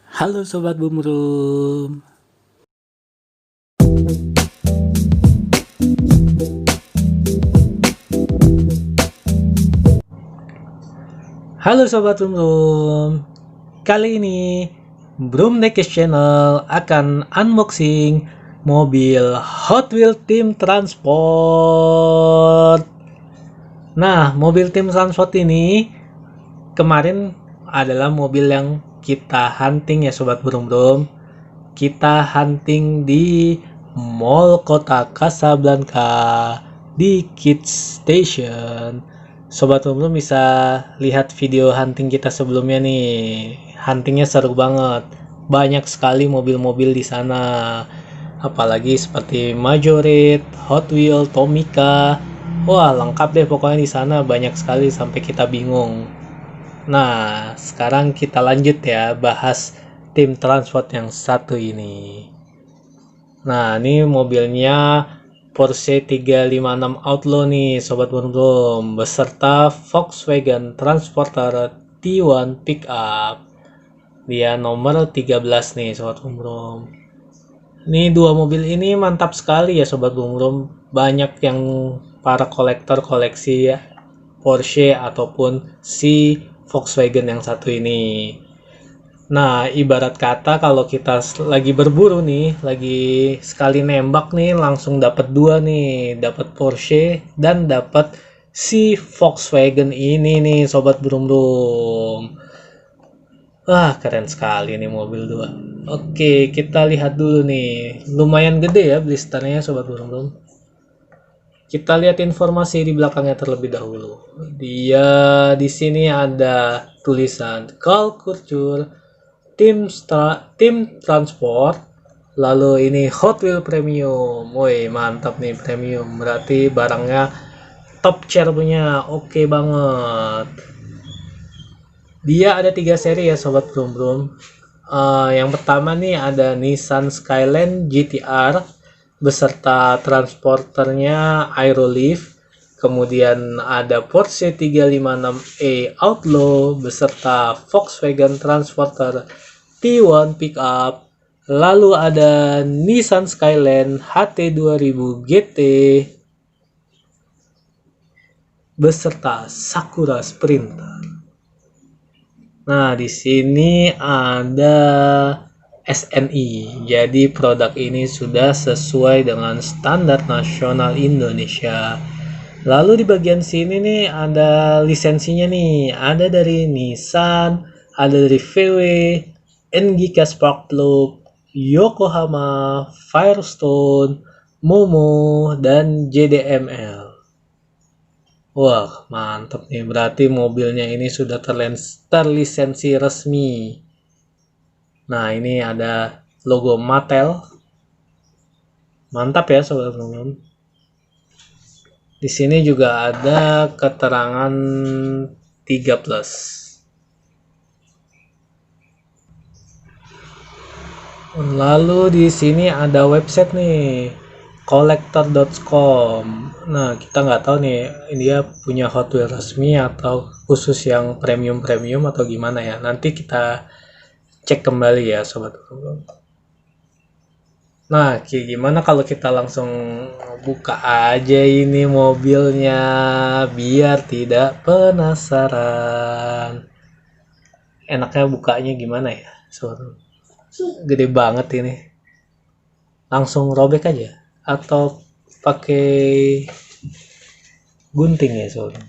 Halo Sobat Bumrum. Halo Sobat Bumrum. Kali ini Brumnekes Channel akan unboxing mobil Hot Wheels Team Transport. Nah, mobil Team Transport ini kemarin adalah mobil yang kita hunting ya Sobat Brum. Kita hunting di Mall Kota Casablanca di Kids Station. Sobat Brum bisa lihat video hunting kita sebelumnya nih. Huntingnya seru banget. Banyak sekali mobil-mobil di sana. Apalagi seperti Majorette, Hot Wheels, Tomica. Wah, lengkap deh pokoknya di sana, banyak sekali sampai kita bingung. Nah, sekarang kita lanjut ya bahas tim transport yang satu ini. Nah, ini mobilnya Porsche 356 Outlaw nih Sobat Brum beserta Volkswagen Transporter T1 Pickup. Dia nomor 13 nih Sobat Brum. Ini dua mobil ini mantap sekali ya Sobat Brum. Banyak yang para kolektor koleksi ya Porsche ataupun si Volkswagen yang satu ini. Nah, ibarat kata kalau kita lagi berburu nih, lagi sekali nembak nih, langsung dapat dua nih, dapat Porsche dan dapat si Volkswagen ini nih, Sobat Brum. Wah, keren sekali nih mobil dua. Oke, kita lihat dulu nih. Lumayan gede ya blisternya, Sobat Brum. Kita lihat informasi di belakangnya terlebih dahulu. Dia di sini ada tulisan Call Culture tim transport. Lalu ini Hot Wheel Premium. Woi, mantap nih premium. Berarti barangnya top chair punya. Oke banget. Dia ada 3 seri ya Sobat Brum. Yang pertama nih ada Nissan Skyline GTR beserta transporternya Aerolift. Kemudian ada Porsche 356e Outlaw beserta Volkswagen Transporter T1 Pickup. Lalu ada Nissan Skyline HT2000 GT beserta Sakura Sprinter. Nah, di sini ada SNI. Jadi produk ini sudah sesuai dengan standar nasional Indonesia. Lalu di bagian sini nih ada lisensinya nih. Ada dari Nissan, ada dari VW, NGK Sparkplug, Yokohama, Firestone, Momo, dan JDML. Wah, mantap nih. Berarti mobilnya ini sudah terlisensi resmi. Nah, ini ada logo Mattel. Mantap ya, Sobat Brum. Di sini juga ada keterangan 3+. Lalu di sini ada website nih, collector.com. Nah, kita nggak tahu nih, dia punya Hot Wheels resmi atau khusus yang premium atau gimana ya. Nanti kita cek kembali ya, Sobat Brum. Nah, gimana kalau kita langsung buka aja ini mobilnya biar tidak penasaran. Enaknya bukanya gimana ya? Gede banget ini. Langsung robek aja atau pakai gunting ya, soalnya.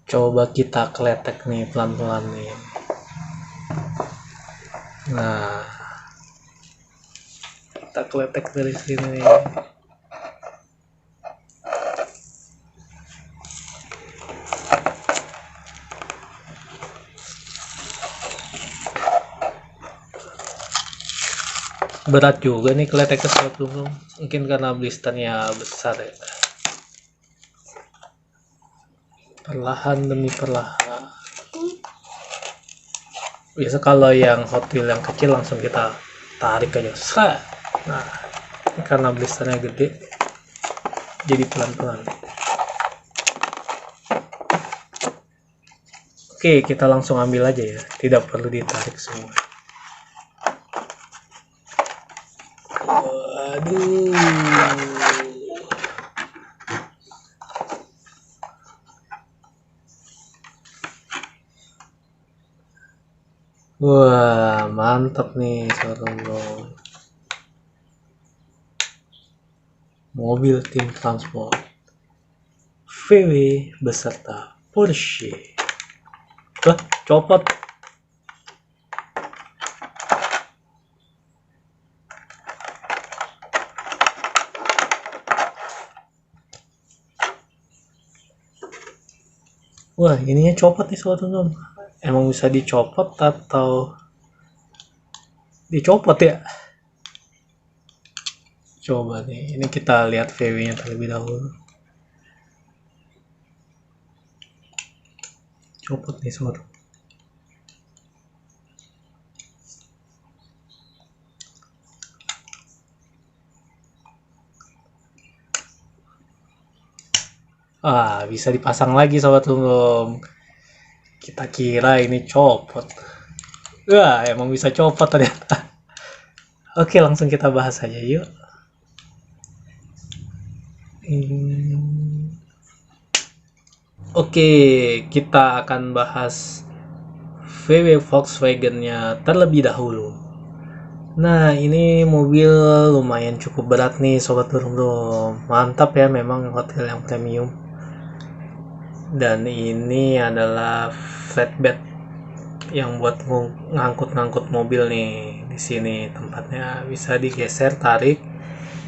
Coba kita kletek nih pelan-pelan nih. Nah, kita kletek dari sini. Berat juga nih kleteknya Sobat Brum. Mungkin karena blisternya besar ya. Perlahan demi perlahan. Biasa kalau yang Hot Wheels yang kecil langsung kita tarik aja. Sret. Nah, karena blisternya gede jadi pelan-pelan. Oke, kita langsung ambil aja ya, tidak perlu ditarik semua. Waduh. Wah, mantap nih sobat. Mobil tim transport VW beserta Porsche. Wah, copot. Wah, ininya copot nih sobat. Emang bisa dicopot atau dicopot ya? Coba nih, ini kita lihat VW-nya terlebih dahulu. Copot nih sobat. Bisa dipasang lagi sobat umum. Kita kira ini copot. Wah, emang bisa copot ternyata. Oke, langsung kita bahas aja yuk. Oke, kita akan bahas VW Volkswagen-nya terlebih dahulu. Nah, ini mobil lumayan cukup berat nih sobat burung. Mantap ya, memang hotel yang premium. Dan ini adalah flatbed yang buat ngangkut-ngangkut mobil nih. Di sini tempatnya bisa digeser, tarik,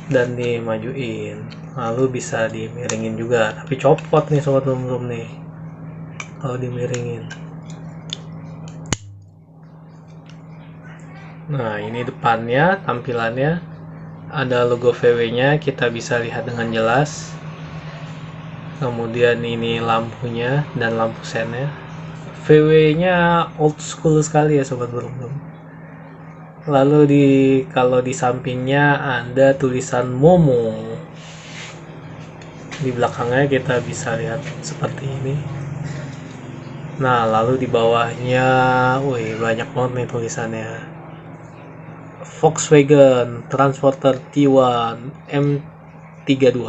dan dimajuin. Lalu bisa dimiringin juga. Tapi copot nih sobat burung nih kalau dimiringin. Nah, ini depannya, tampilannya ada logo VW-nya, kita bisa lihat dengan jelas. Kemudian ini lampunya dan lampu sennya. VW-nya old school sekali ya sobat burung. Lalu kalau di sampingnya ada tulisan Momo. Di belakangnya kita bisa lihat seperti ini. Nah, lalu di bawahnya, wih, banyak banget nih tulisannya. Volkswagen Transporter T1 M32.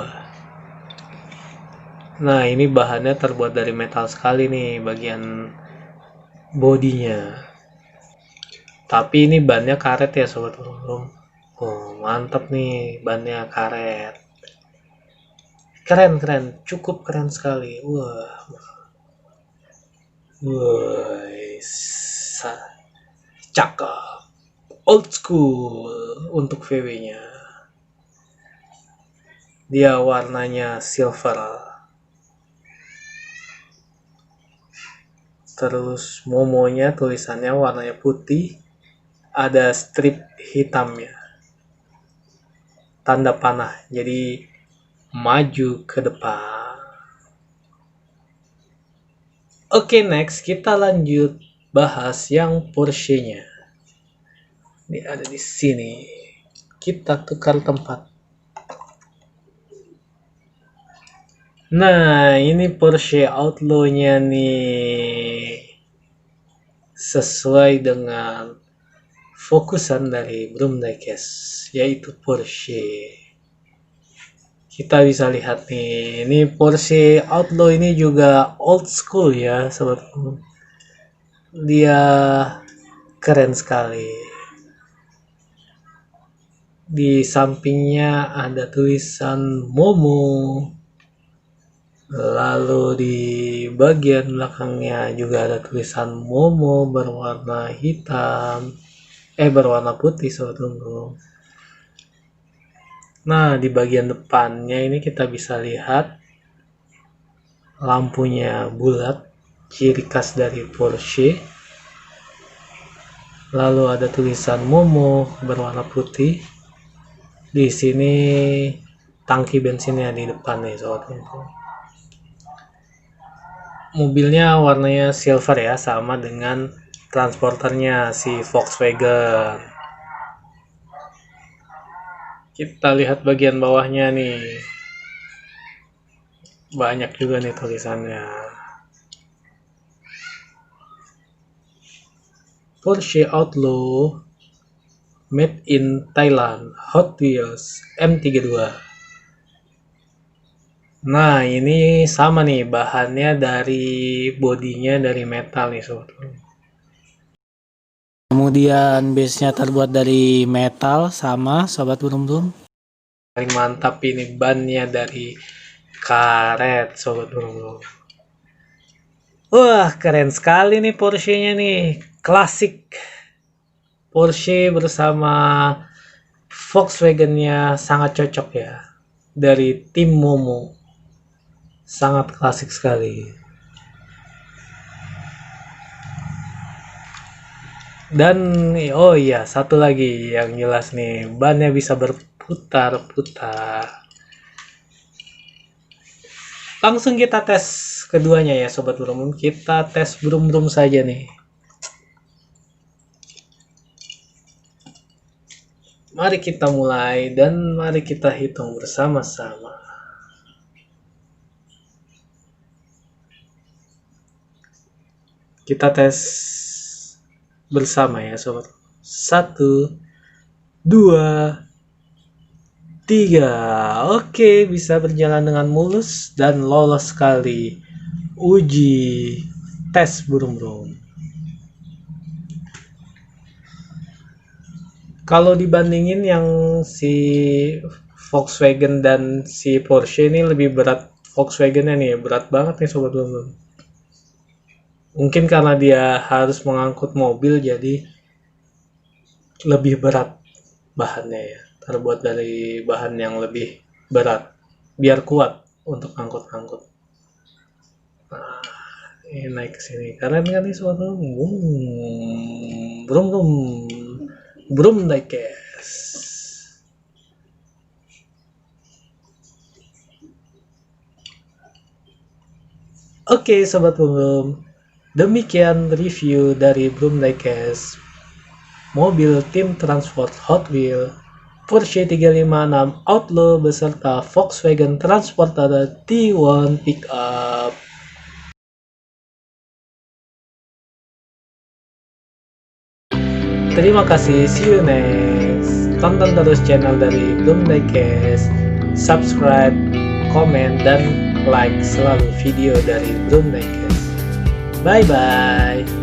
Nah, ini bahannya terbuat dari metal sekali nih bagian bodinya. Tapi ini bannya karet ya sobat burung. Oh, mantap nih bannya karet. Keren, cukup keren sekali. Wah. Cakep. Old school untuk VW-nya. Dia warnanya silver. Terus Momonya tulisannya warnanya putih. Ada strip hitamnya. Tanda panah. Jadi maju ke depan. Oke, next kita lanjut bahas yang Porsche-nya. Ini ada di sini. Kita tukar tempat. Nah, ini Porsche Outlaw-nya nih. Sesuai dengan fokusan dari Brum Diecast, yaitu Porsche. Kita bisa lihat nih, ini Porsche Outlaw ini juga old school ya, sobat. Dia keren sekali. Di sampingnya ada tulisan Momo. Lalu di bagian belakangnya juga ada tulisan Momo berwarna hitam. Berwarna putih sobat burung. Nah, di bagian depannya ini kita bisa lihat lampunya bulat, ciri khas dari Porsche. Lalu ada tulisan Momo berwarna putih. Di sini tangki bensinnya di depan nih sobat. Mobilnya warnanya silver ya, sama dengan transporternya si Volkswagen. Kita lihat bagian bawahnya nih. Banyak juga nih tulisannya. Porsche Outlaw Made in Thailand Hot Wheels M32. Nah, ini sama nih, bahannya dari bodinya dari metal nih sobat. Kemudian base-nya terbuat dari metal sama sobat Brum. Paling mantap ini bannya dari karet sobat Brum. Wah, keren sekali nih Porsche-nya nih. Klasik. Porsche bersama Volkswagen-nya sangat cocok ya. Dari tim Momo. Sangat klasik sekali. Dan oh iya, satu lagi yang jelas nih, bannya bisa berputar-putar. Langsung kita tes keduanya ya sobat Brum. Kita tes Brum saja nih. Mari kita mulai dan mari kita hitung bersama-sama. Kita tes bersama ya sobat. 1, 2, 3. Oke, bisa berjalan dengan mulus dan lolos sekali uji tes Brum. Kalau dibandingin yang si Volkswagen dan si Porsche ini lebih berat Volkswagen-nya nih, berat banget nih sobat Brum. Mungkin karena dia harus mengangkut mobil jadi lebih berat bahannya ya. Terbuat dari bahan yang lebih berat biar kuat untuk angkut-angkut. Nah, ini naik ke sini. Keren kan nih sobat Brum diecast. Oke sobat Brum. Demikian review dari Brum Diecast mobil tim transport Hot Wheels Porsche 356 Outlaw beserta Volkswagen Transporter T1 Pickup. Terima kasih, see you next. Tonton terus channel dari Brum Diecast, subscribe, komen, dan like selalu video dari Brum Diecast. Bye bye.